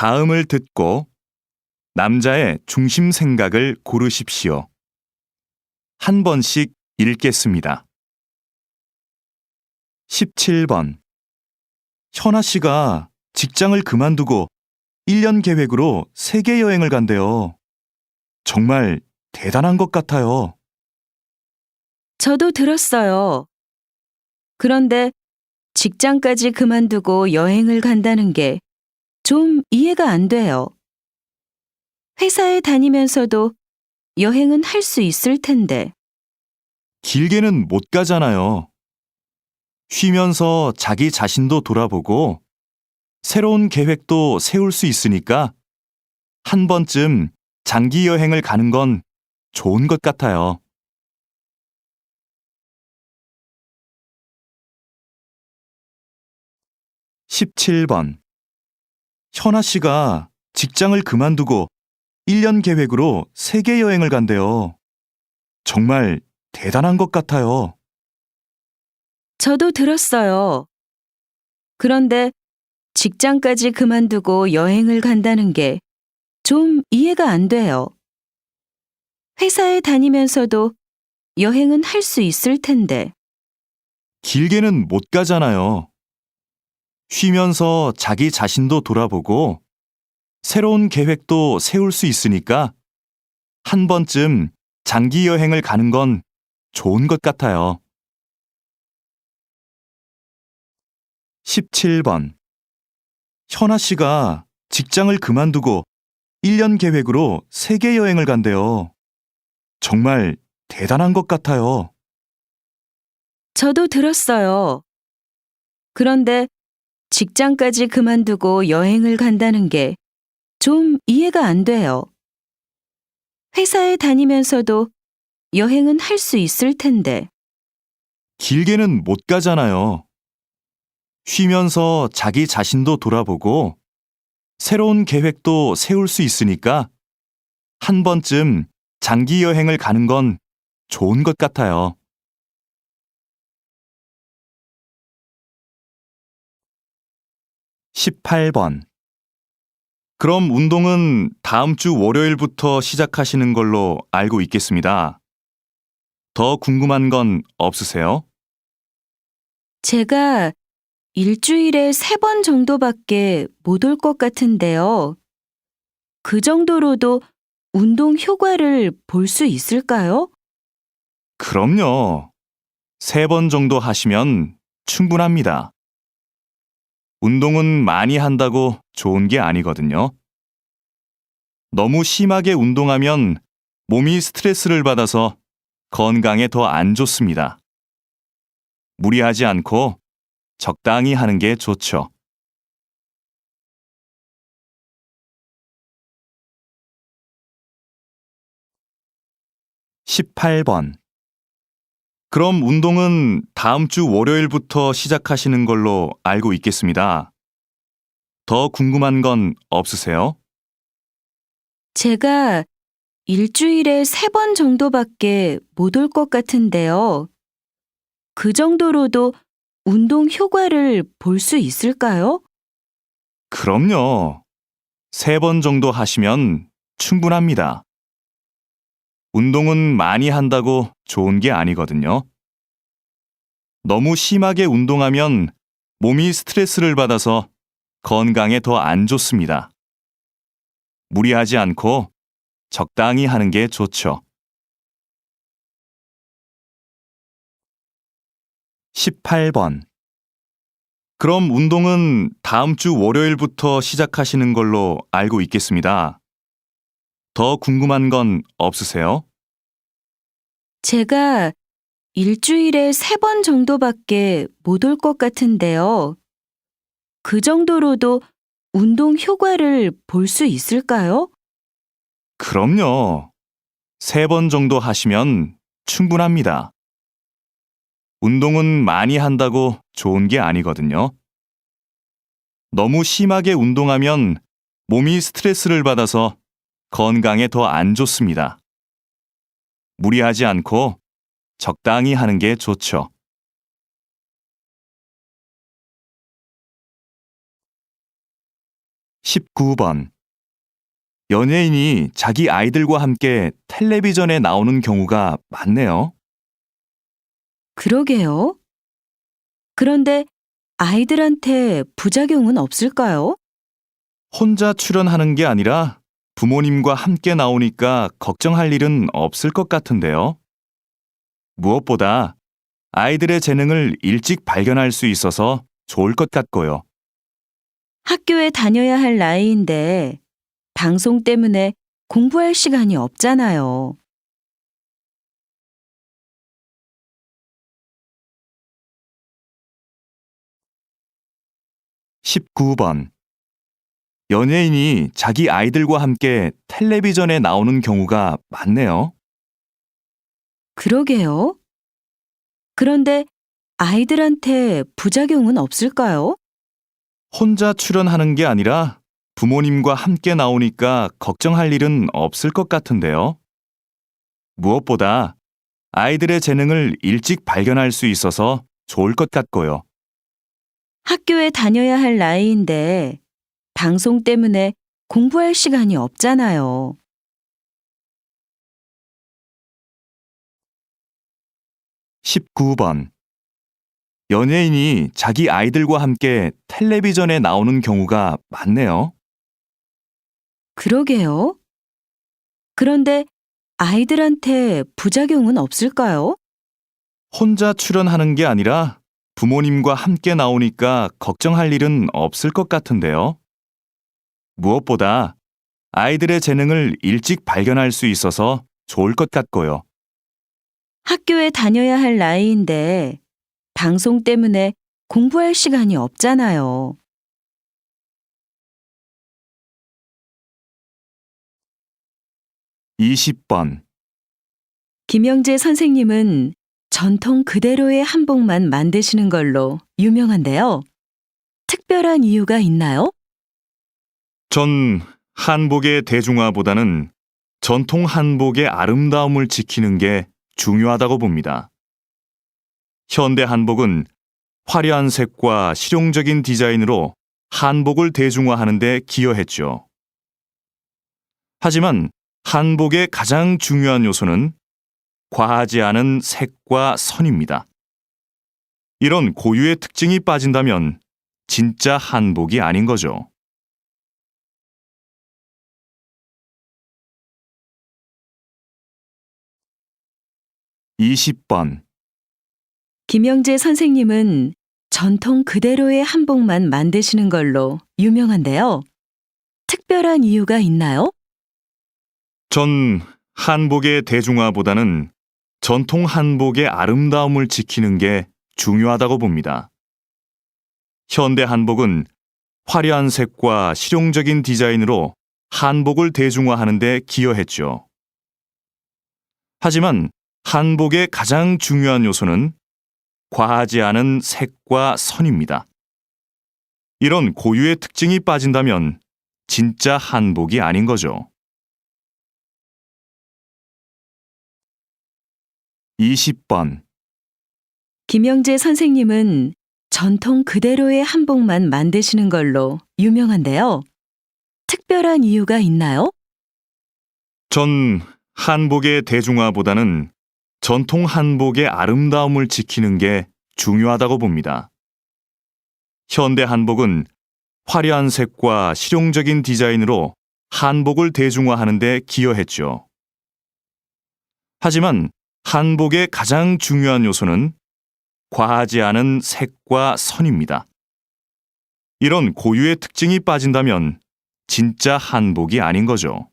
다음을 듣고 남자의 중심 생각을 고르십시오. 한 번씩 읽겠습니다. 17번. 현아 씨가 직장을 그만두고 1년 계획으로 세계 여행을 간대요. 정말 대단한 것 같아요. 저도 들었어요. 그런데 직장까지 그만두고 여행을 간다는 게 좀 이해가 안 돼요. 회사에 다니면서도 여행은 할 수 있을 텐데. 길게는 못 가잖아요. 쉬면서 자기 자신도 돌아보고 새로운 계획도 세울 수 있으니까 한 번쯤 장기 여행을 가는 건 좋은 것 같아요. 17번. 현아 씨가 직장을 그만두고 1년 계획으로 세계 여행을 간대요. 정말 대단한 것 같아요. 저도 들었어요. 그런데 직장까지 그만두고 여행을 간다는 게 좀 이해가 안 돼요. 회사에 다니면서도 여행은 할 수 있을 텐데. 길게는 못 가잖아요. 쉬면서 자기 자신도 돌아보고 새로운 계획도 세울 수 있으니까 한 번쯤 장기 여행을 가는 건 좋은 것 같아요. 17번. 현아 씨가 직장을 그만두고 1년 계획으로 세계 여행을 간대요. 정말 대단한 것 같아요. 저도 들었어요. 그런데 직장까지 그만두고 여행을 간다는 게 좀 이해가 안 돼요. 회사에 다니면서도 여행은 할 수 있을 텐데. 길게는 못 가잖아요. 쉬면서 자기 자신도 돌아보고 새로운 계획도 세울 수 있으니까 한 번쯤 장기 여행을 가는 건 좋은 것 같아요. 18번. 그럼 운동은 다음 주 월요일부터 시작하시는 걸로 알고 있겠습니다. 더 궁금한 건 없으세요? 제가 일주일에 3번 정도밖에 못 올 것 같은데요. 그 정도로도 운동 효과를 볼 수 있을까요? 그럼요. 3번 정도 하시면 충분합니다. 운동은 많이 한다고 좋은 게 아니거든요. 너무 심하게 운동하면 몸이 스트레스를 받아서 건강에 더 안 좋습니다. 무리하지 않고 적당히 하는 게 좋죠. 18번. 그럼 운동은 다음 주 월요일부터 시작하시는 걸로 알고 있겠습니다. 더 궁금한 건 없으세요? 제가 일주일에 3번 정도밖에 못 올 것 같은데요. 그 정도로도 운동 효과를 볼 수 있을까요? 그럼요. 3번 정도 하시면 충분합니다. 운동은 많이 한다고 좋은 게 아니거든요. 너무 심하게 운동하면 몸이 스트레스를 받아서 건강에 더 안 좋습니다. 무리하지 않고 적당히 하는 게 좋죠. 18번. 그럼 운동은 다음 주 월요일부터 시작하시는 걸로 알고 있겠습니다. 더 궁금한 건 없으세요? 제가 일주일에 3번 정도밖에 못 올 것 같은데요. 그 정도로도 운동 효과를 볼 수 있을까요? 그럼요. 3번 정도 하시면 충분합니다. 운동은 많이 한다고 좋은 게 아니거든요. 너무 심하게 운동하면 몸이 스트레스를 받아서 건강에 더 안 좋습니다. 무리하지 않고 적당히 하는 게 좋죠. 19번. 연예인이 자기 아이들과 함께 텔레비전에 나오는 경우가 많네요. 그러게요. 그런데 아이들한테 부작용은 없을까요? 혼자 출연하는 게 아니라 부모님과 함께 나오니까 걱정할 일은 없을 것 같은데요. 무엇보다 아이들의 재능을 일찍 발견할 수 있어서 좋을 것 같고요. 학교에 다녀야 할 나이인데 방송 때문에 공부할 시간이 없잖아요. 19번. 연예인이 자기 아이들과 함께 텔레비전에 나오는 경우가 많네요. 그러게요. 그런데 아이들한테 부작용은 없을까요? 혼자 출연하는 게 아니라 부모님과 함께 나오니까 걱정할 일은 없을 것 같은데요. 무엇보다 아이들의 재능을 일찍 발견할 수 있어서 좋을 것 같고요. 학교에 다녀야 할 나이인데 방송 때문에 공부할 시간이 없잖아요. 19번. 연예인이 자기 아이들과 함께 텔레비전에 나오는 경우가 많네요. 그러게요. 그런데 아이들한테 부작용은 없을까요? 혼자 출연하는 게 아니라 부모님과 함께 나오니까 걱정할 일은 없을 것 같은데요. 무엇보다 아이들의 재능을 일찍 발견할 수 있어서 좋을 것 같고요. 학교에 다녀야 할 나이인데 방송 때문에 공부할 시간이 없잖아요. 20번. 김영재 선생님은 전통 그대로의 한복만 만드시는 걸로 유명한데요. 특별한 이유가 있나요? 전 한복의 대중화보다는 전통 한복의 아름다움을 지키는 게 중요하다고 봅니다. 현대 한복은 화려한 색과 실용적인 디자인으로 한복을 대중화하는 데 기여했죠. 하지만 한복의 가장 중요한 요소는 과하지 않은 색과 선입니다. 이런 고유의 특징이 빠진다면 진짜 한복이 아닌 거죠. 20번. 김영재 선생님은 전통 그대로의 한복만 만드시는 걸로 유명한데요. 특별한 이유가 있나요? 전 한복의 대중화보다는 전통 한복의 아름다움을 지키는 게 중요하다고 봅니다. 현대 한복은 화려한 색과 실용적인 디자인으로 한복을 대중화하는 데 기여했죠. 하지만 한복의 가장 중요한 요소는 과하지 않은 색과 선입니다. 이런 고유의 특징이 빠진다면 진짜 한복이 아닌 거죠. 20번. 김영재 선생님은 전통 그대로의 한복만 만드시는 걸로 유명한데요. 특별한 이유가 있나요? 전 한복의 대중화보다는 전통 한복의 아름다움을 지키는 게 중요하다고 봅니다. 현대 한복은 화려한 색과 실용적인 디자인으로 한복을 대중화하는 데 기여했죠. 하지만 한복의 가장 중요한 요소는 과하지 않은 색과 선입니다. 이런 고유의 특징이 빠진다면 진짜 한복이 아닌 거죠.